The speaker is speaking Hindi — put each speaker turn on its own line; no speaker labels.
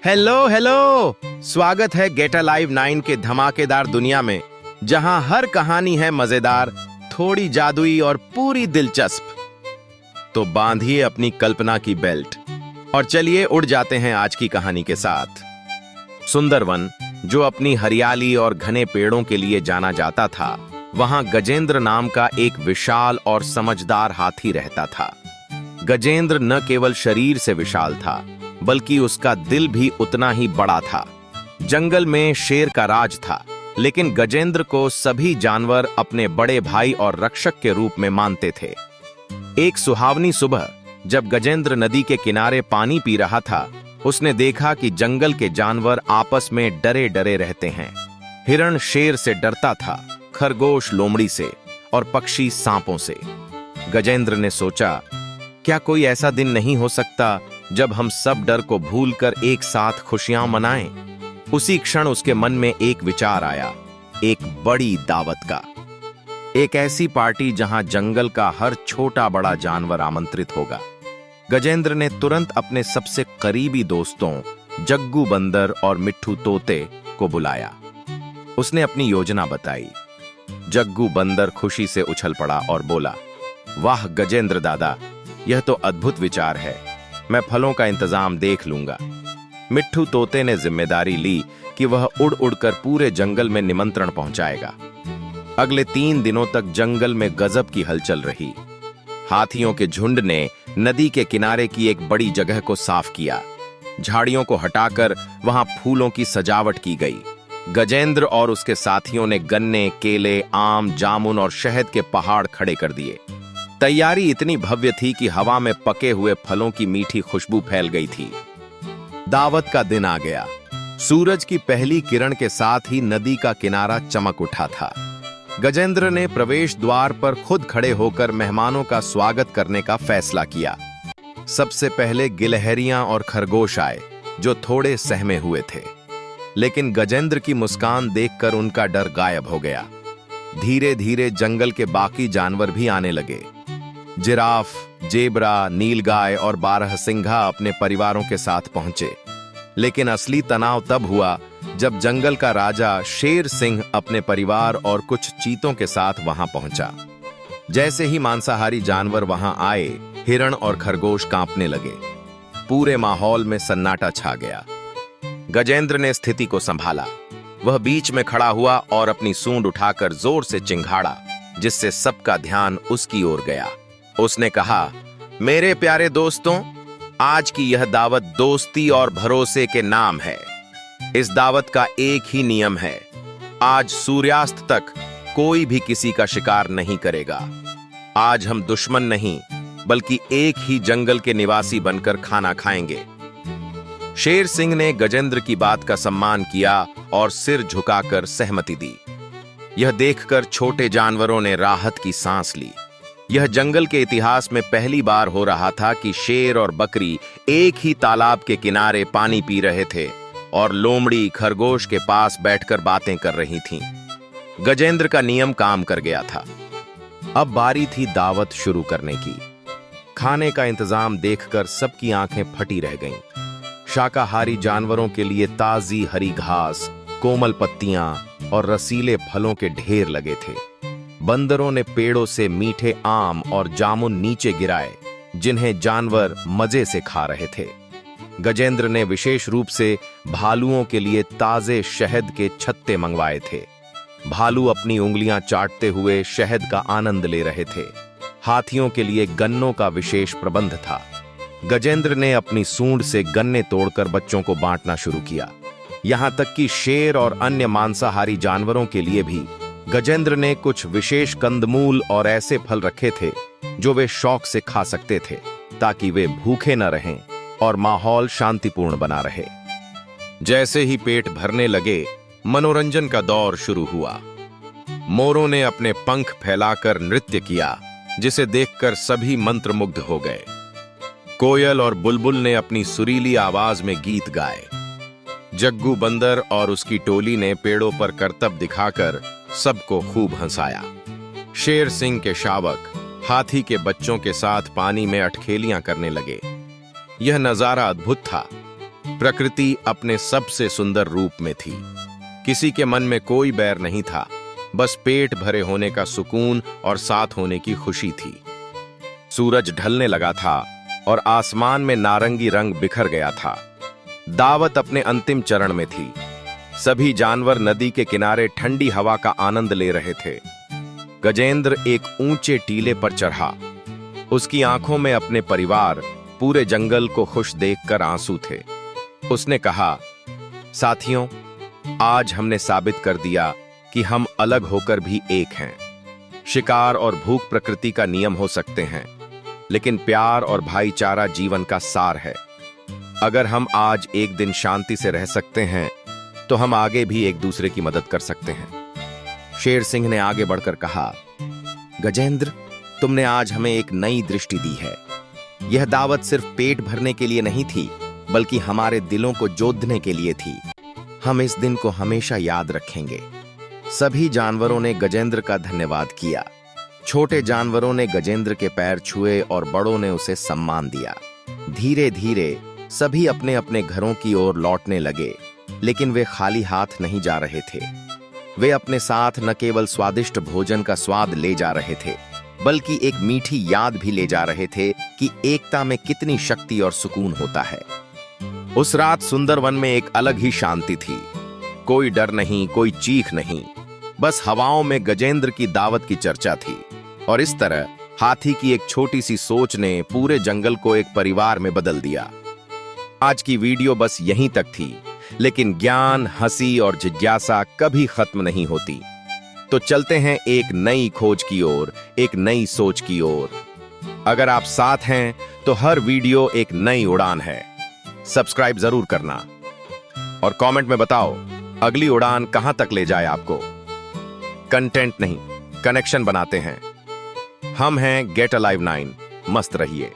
Hello hello. स्वागत है गेट अलाइव 9 के धमाकेदार दुनिया में, जहां हर कहानी है मजेदार, थोड़ी जादुई और पूरी दिलचस्प। तो बांधिए अपनी कल्पना की बेल्ट और चलिए उड़ जाते हैं आज की कहानी के साथ। सुंदरवन, जो अपनी हरियाली और घने पेड़ों के लिए जाना जाता था, वहां गजेंद्र नाम का एक विशाल और समझदार हाथी रहता था। गजेंद्र न केवल शरीर से विशाल था, बल्कि उसका दिल भी उतना ही बड़ा था। जंगल में शेर का राज था, लेकिन गजेंद्र को सभी जानवर अपने बड़े भाई और रक्षक के रूप में मानते थे। एक सुहावनी सुबह, जब गजेंद्र नदी के किनारे पानी पी रहा था, उसने देखा कि जंगल के जानवर आपस में डरे डरे रहते हैं। हिरण शेर से डरता था, खरगोश लोमड़ी से और पक्षी सांपों से। गजेंद्र ने सोचा, क्या कोई ऐसा दिन नहीं हो सकता जब हम सब डर को भूलकर एक साथ खुशियां मनाएं? उसी क्षण उसके मन में एक विचार आया, एक बड़ी दावत का। एक ऐसी पार्टी जहां जंगल का हर छोटा बड़ा जानवर आमंत्रित होगा। गजेंद्र ने तुरंत अपने सबसे करीबी दोस्तों जग्गू बंदर और मिट्ठू तोते को बुलाया। उसने अपनी योजना बताई। जग्गू बंदर खुशी से उछल पड़ा और बोला, वाह गजेंद्र दादा, यह तो अद्भुत विचार है। मैं फलों का इंतजाम देख लूंगा। मिट्ठू तोते ने जिम्मेदारी ली कि वह उड़ उड़कर पूरे जंगल में निमंत्रण पहुंचाएगा। अगले 3 दिनों तक जंगल में गजब की हलचल रही। हाथियों के झुंड ने नदी के किनारे की एक बड़ी जगह को साफ किया। झाड़ियों को हटाकर वहां फूलों की सजावट की गई। गजेंद्र और उसके साथियों ने गन्ने, केले, आम, जामुन और शहद के पहाड़ खड़े कर दिए। तैयारी इतनी भव्य थी कि हवा में पके हुए फलों की मीठी खुशबू फैल गई थी। दावत का दिन आ गया। सूरज की पहली किरण के साथ ही नदी का किनारा चमक उठा था। गजेंद्र ने प्रवेश द्वार पर खुद खड़े होकर मेहमानों का स्वागत करने का फैसला किया। सबसे पहले गिलहरियां और खरगोश आए, जो थोड़े सहमे हुए थे, लेकिन गजेंद्र की मुस्कान देखकर उनका डर गायब हो गया। धीरे धीरे जंगल के बाकी जानवर भी आने लगे। जिराफ, जेब्रा, नीलगाय और बारहसिंघा अपने परिवारों के साथ पहुंचे। लेकिन असली तनाव तब हुआ जब जंगल का राजा शेर सिंह अपने परिवार और कुछ चीतों के साथ वहां पहुंचा। जैसे ही मांसाहारी जानवर वहां आए, हिरण और खरगोश कांपने लगे। पूरे माहौल में सन्नाटा छा गया। गजेंद्र ने स्थिति को संभाला। वह बीच में खड़ा हुआ और अपनी सूंड उठाकर जोर से चिंघाड़ा, जिससे सबका ध्यान उसकी ओर गया। उसने कहा, मेरे प्यारे दोस्तों, आज की यह दावत दोस्ती और भरोसे के नाम है। इस दावत का एक ही नियम है, आज सूर्यास्त तक कोई भी किसी का शिकार नहीं करेगा। आज हम दुश्मन नहीं, बल्कि एक ही जंगल के निवासी बनकर खाना खाएंगे। शेर सिंह ने गजेंद्र की बात का सम्मान किया और सिर झुकाकर सहमति दी। यह देखकर छोटे जानवरों ने राहत की सांस ली। यह जंगल के इतिहास में पहली बार हो रहा था कि शेर और बकरी एक ही तालाब के किनारे पानी पी रहे थे और लोमड़ी खरगोश के पास बैठकर बातें कर रही थीं। गजेंद्र का नियम काम कर गया था। अब बारी थी दावत शुरू करने की। खाने का इंतजाम देखकर सबकी आंखें फटी रह गईं। शाकाहारी जानवरों के लिए ताजी हरी घास, कोमल पत्तियां और रसीले फलों के ढेर लगे थे। बंदरों ने पेड़ों से मीठे आम और जामुन नीचे गिराए, जिन्हें जानवर मजे से खा रहे थे। गजेंद्र ने विशेष रूप से भालुओं के लिए ताजे शहद के छत्ते मंगवाए थे। भालू अपनी उंगलियां चाटते हुए शहद का आनंद ले रहे थे। हाथियों के लिए गन्नों का विशेष प्रबंध था। गजेंद्र ने अपनी सूंड से गन्ने तोड़कर बच्चों को बांटना शुरू किया। यहां तक कि शेर और अन्य मांसाहारी जानवरों के लिए भी गजेंद्र ने कुछ विशेष कंदमूल और ऐसे फल रखे थे जो वे शौक से खा सकते थे, ताकि वे भूखे न रहें और माहौल शांतिपूर्ण बना रहे। जैसे ही पेट भरने लगे, मनोरंजन का दौर शुरू हुआ। मोरों ने अपने पंख फैलाकर नृत्य किया, जिसे देखकर सभी मंत्रमुग्ध हो गए। कोयल और बुलबुल ने अपनी सुरीली आवाज में गीत गाए। जग्गू बंदर और उसकी टोली ने पेड़ों पर करतब दिखाकर सबको खूब हंसाया। शेर सिंह के शावक हाथी के बच्चों के साथ पानी में अटखेलियां करने लगे। यह नजारा अद्भुत था। प्रकृति अपने सबसे सुंदर रूप में थी। किसी के मन में कोई बैर नहीं था, बस पेट भरे होने का सुकून और साथ होने की खुशी थी। सूरज ढलने लगा था और आसमान में नारंगी रंग बिखर गया था। दावत अपने अंतिम चरण में थी। सभी जानवर नदी के किनारे ठंडी हवा का आनंद ले रहे थे। गजेंद्र एक ऊंचे टीले पर चढ़ा। उसकी आंखों में अपने परिवार, पूरे जंगल को खुश देखकर आंसू थे। उसने कहा, साथियों, आज हमने साबित कर दिया कि हम अलग होकर भी एक हैं। शिकार और भूख प्रकृति का नियम हो सकते हैं, लेकिन प्यार और भाईचारा जीवन का सार है। अगर हम आज एक दिन शांति से रह सकते हैं, तो हम आगे भी एक दूसरे की मदद कर सकते हैं। शेर सिंह ने आगे बढ़कर कहा, गजेंद्र, तुमने आज हमें एक नई दृष्टि दी है। यह दावत सिर्फ पेट भरने के लिए नहीं थी, बल्कि हमारे दिलों को जोतने के लिए थी। हम इस दिन को हमेशा याद रखेंगे। सभी जानवरों ने गजेंद्र का धन्यवाद किया। छोटे जानवरों ने गजेंद्र के पैर छुए और बड़ों ने उसे सम्मान दिया। धीरे धीरे सभी अपने अपने घरों की ओर लौटने लगे, लेकिन वे खाली हाथ नहीं जा रहे थे। वे अपने साथ न केवल स्वादिष्ट भोजन का स्वाद ले जा रहे थे, बल्कि एक मीठी याद भी ले जा रहे थे कि एकता में कितनी शक्ति और सुकून होता है। उस रात सुंदरवन में एक अलग ही शांति थी। कोई डर नहीं, कोई चीख नहीं, बस हवाओं में गजेंद्र की दावत की चर्चा थी। और इस तरह हाथी की एक छोटी सी सोच ने पूरे जंगल को एक परिवार में बदल दिया। आज की वीडियो बस यहीं तक थी, लेकिन ज्ञान, हंसी और जिज्ञासा कभी खत्म नहीं होती। तो चलते हैं एक नई खोज की ओर, एक नई सोच की ओर। अगर आप साथ हैं, तो हर वीडियो एक नई उड़ान है। सब्सक्राइब जरूर करना और कमेंट में बताओ अगली उड़ान कहां तक ले जाए आपको। कंटेंट नहीं, कनेक्शन बनाते हैं। हम हैं गेट अलाइव 9। मस्त रहिए।